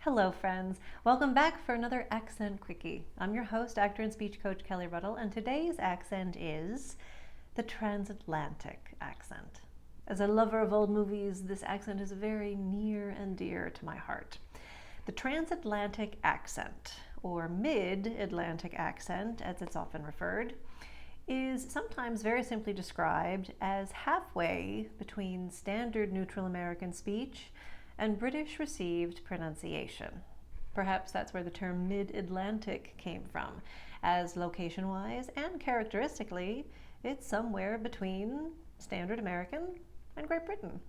Hello friends, welcome back for another accent quickie. I'm your host, actor and speech coach Kelli Ruttle, and today's accent is the transatlantic accent. As a lover of old movies, this accent is very near and dear to my heart. The transatlantic accent, or mid-Atlantic accent as it's often referred, is sometimes very simply described as halfway between standard neutral American speech and British received pronunciation. Perhaps that's where the term mid-Atlantic came from, as location-wise and characteristically, it's somewhere between standard American and Great Britain.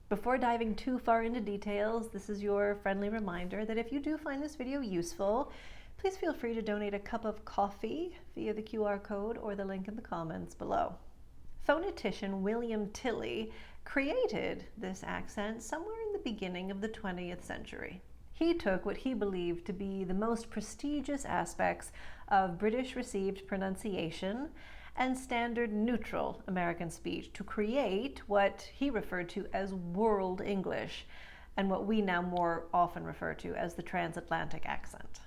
Before diving too far into details, this is your friendly reminder that if you do find this video useful, please feel free to donate a cup of coffee via the QR code or the link in the comments below. Phonetician William Tilley created this accent somewhere in the beginning of the 20th century. He took what he believed to be the most prestigious aspects of British received pronunciation and standard neutral American speech to create what he referred to as World English and what we now more often refer to as the transatlantic accent.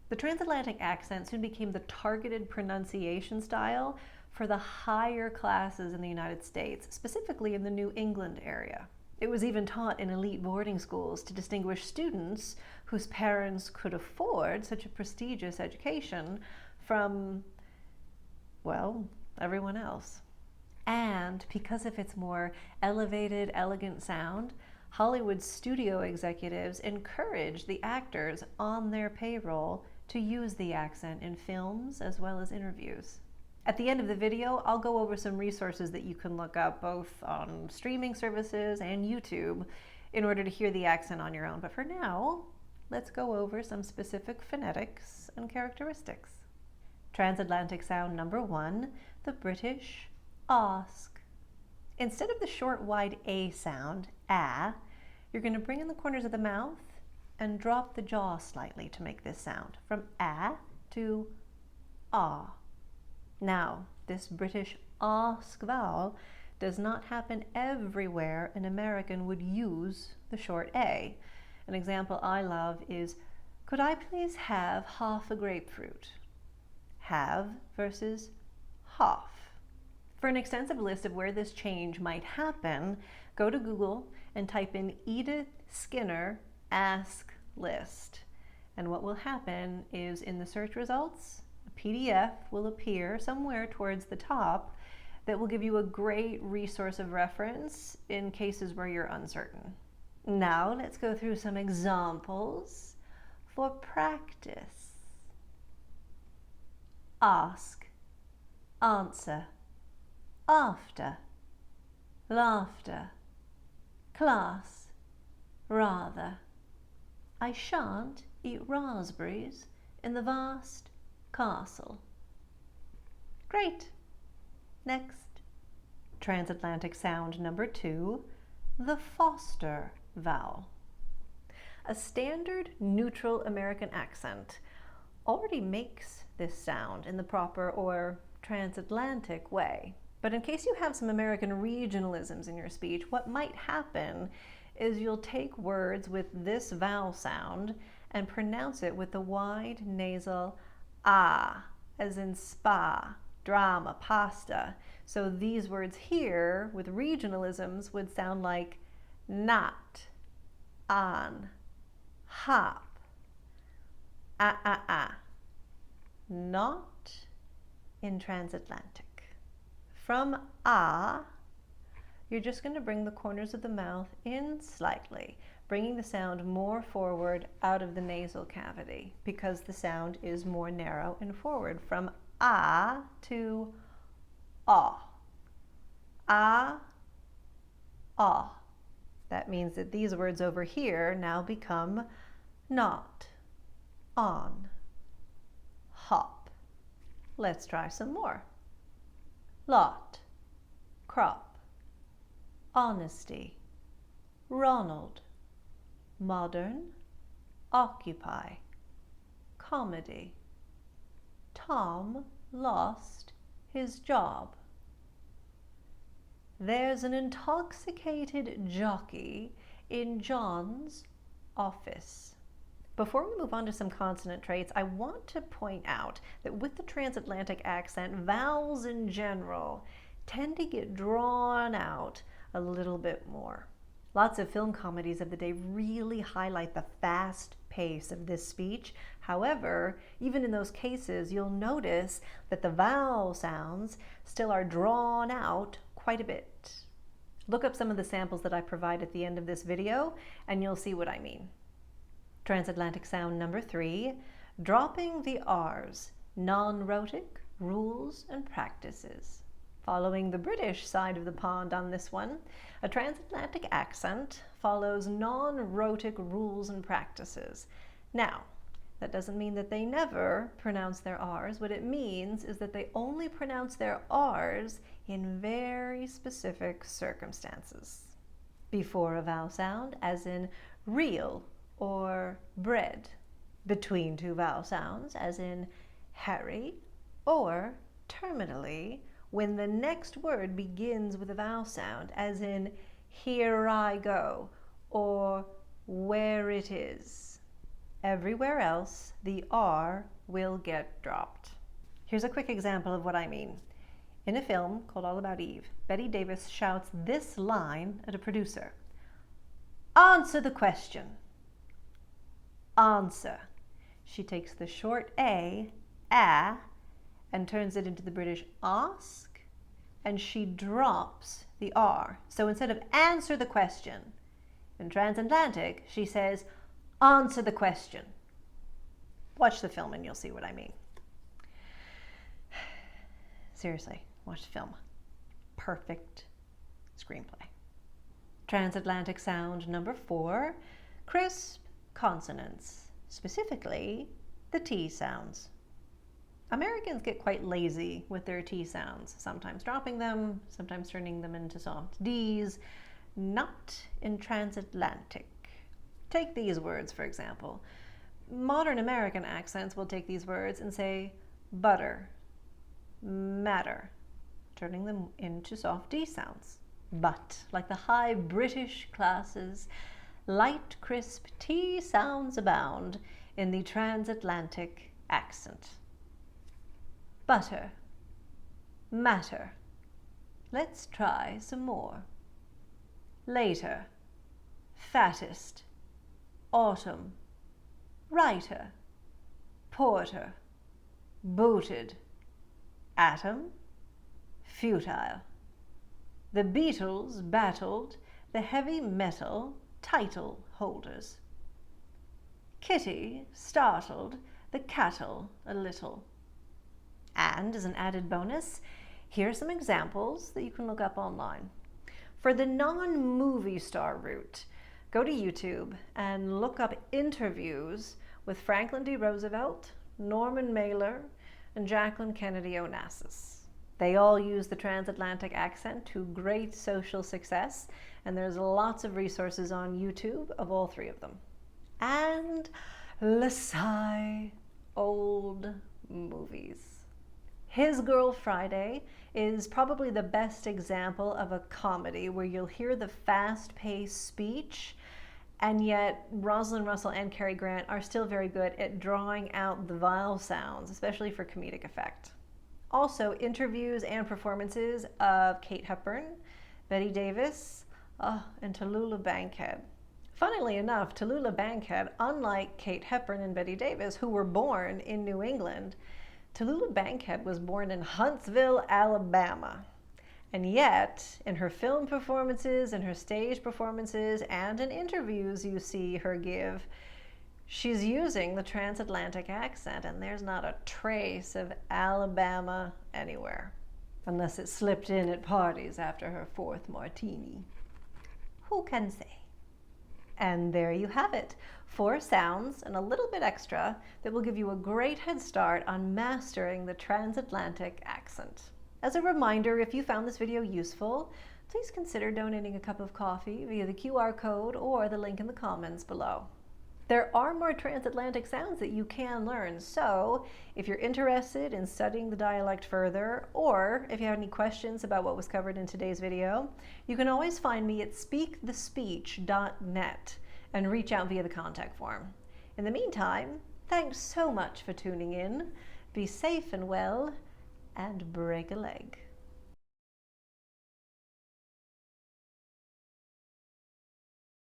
The transatlantic accent soon became the targeted pronunciation style for the higher classes in the United States, specifically in the New England area. It was even taught in elite boarding schools to distinguish students whose parents could afford such a prestigious education from, well, everyone else. And because of its more elevated, elegant sound, Hollywood studio executives encouraged the actors on their payroll to use the accent in films as well as interviews. At the end of the video, I'll go over some resources that you can look up both on streaming services and YouTube in order to hear the accent on your own. But for now, let's go over some specific phonetics and characteristics. Transatlantic sound number 1, the British ask. Instead of the short, wide A sound, ah, you're going to bring in the corners of the mouth and drop the jaw slightly to make this sound, from ah to ah. Now, this British ask vowel does not happen everywhere an American would use the short A. An example I love is, could I please have half a grapefruit? Have versus half. For an extensive list of where this change might happen, go to Google and type in Edith Skinner ask list. And what will happen is in the search results, PDF will appear somewhere towards the top that will give you a great resource of reference in cases where you're uncertain. Now let's go through some examples for practice. Ask, answer, after, laughter, class, rather. I shan't eat raspberries in the vast castle. Great. Next. Transatlantic sound number 2, the Foster vowel. A standard neutral American accent already makes this sound in the proper or transatlantic way. But in case you have some American regionalisms in your speech, what might happen is you'll take words with this vowel sound and pronounce it with the wide nasal ah, as in spa, drama, pasta. So these words here with regionalisms would sound like not, on, hop, not in transatlantic. From you're just going to bring the corners of the mouth in slightly, bringing the sound more forward out of the nasal cavity because the sound is more narrow and forward, from ah to ah. Ah, ah. That means that these words over here now become not, on, hop. Let's try some more. Lot, crop, honesty, Ronald, modern, occupy, comedy. Tom lost his job. There's an intoxicated jockey in John's office. Before we move on to some consonant traits, I want to point out that with the transatlantic accent, vowels in general tend to get drawn out a little bit more. Lots of film comedies of the day really highlight the fast pace of this speech. However, even in those cases, you'll notice that the vowel sounds still are drawn out quite a bit. Look up some of the samples that I provide at the end of this video, and you'll see what I mean. Transatlantic sound number 3, dropping the R's, non-rhotic, rules and practices. Following the British side of the pond on this one, a transatlantic accent follows non-rhotic rules and practices. Now, that doesn't mean that they never pronounce their R's. What it means is that they only pronounce their R's in very specific circumstances. Before a vowel sound, as in real or bread. Between two vowel sounds, as in Harry, or terminally, when the next word begins with a vowel sound, as in here I go, or where it is. Everywhere else, the R will get dropped. Here's a quick example of what I mean. In a film called All About Eve, Bette Davis shouts this line at a producer. Answer the question. Answer. She takes the short A, and turns it into the British ask, and she drops the R. So instead of answer the question, in Transatlantic, she says, answer the question. Watch the film and you'll see what I mean. Seriously, watch the film. Perfect screenplay. Transatlantic sound number 4, crisp consonants, specifically the T sounds. Americans get quite lazy with their T sounds, sometimes dropping them, sometimes turning them into soft Ds. Not in transatlantic. Take these words, for example. Modern American accents will take these words and say butter, matter, turning them into soft D sounds. But, like the high British classes, light, crisp T sounds abound in the transatlantic accent. Butter, matter. Let's try some more. Later, fattest, autumn, writer, porter, booted, atom, futile. The Beatles battled the heavy metal title holders. Kitty startled the cattle a little. And as an added bonus, here are some examples that you can look up online. For the non-movie star route, go to YouTube and look up interviews with Franklin D. Roosevelt, Norman Mailer, and Jacqueline Kennedy Onassis. They all use the transatlantic accent to great social success, and there's lots of resources on YouTube of all 3 of them. And Lasai, old movies. His Girl Friday is probably the best example of a comedy where you'll hear the fast-paced speech, and yet Rosalind Russell and Cary Grant are still very good at drawing out the vowel sounds, especially for comedic effect. Also, interviews and performances of Kate Hepburn, Bette Davis, and Tallulah Bankhead. Funnily enough, Tallulah Bankhead, unlike Kate Hepburn and Bette Davis, who were born in New England, Tallulah Bankhead was born in Huntsville, Alabama. And yet, in her film performances, in her stage performances, and in interviews you see her give, she's using the transatlantic accent, and there's not a trace of Alabama anywhere, unless it slipped in at parties after her 4th martini. Who can say? And there you have it, 4 sounds and a little bit extra that will give you a great head start on mastering the transatlantic accent. As a reminder, if you found this video useful, please consider donating a cup of coffee via the QR code or the link in the comments below. There are more transatlantic sounds that you can learn, so if you're interested in studying the dialect further, or if you have any questions about what was covered in today's video, you can always find me at speakthespeech.net and reach out via the contact form. In the meantime, thanks so much for tuning in. Be safe and well, and break a leg.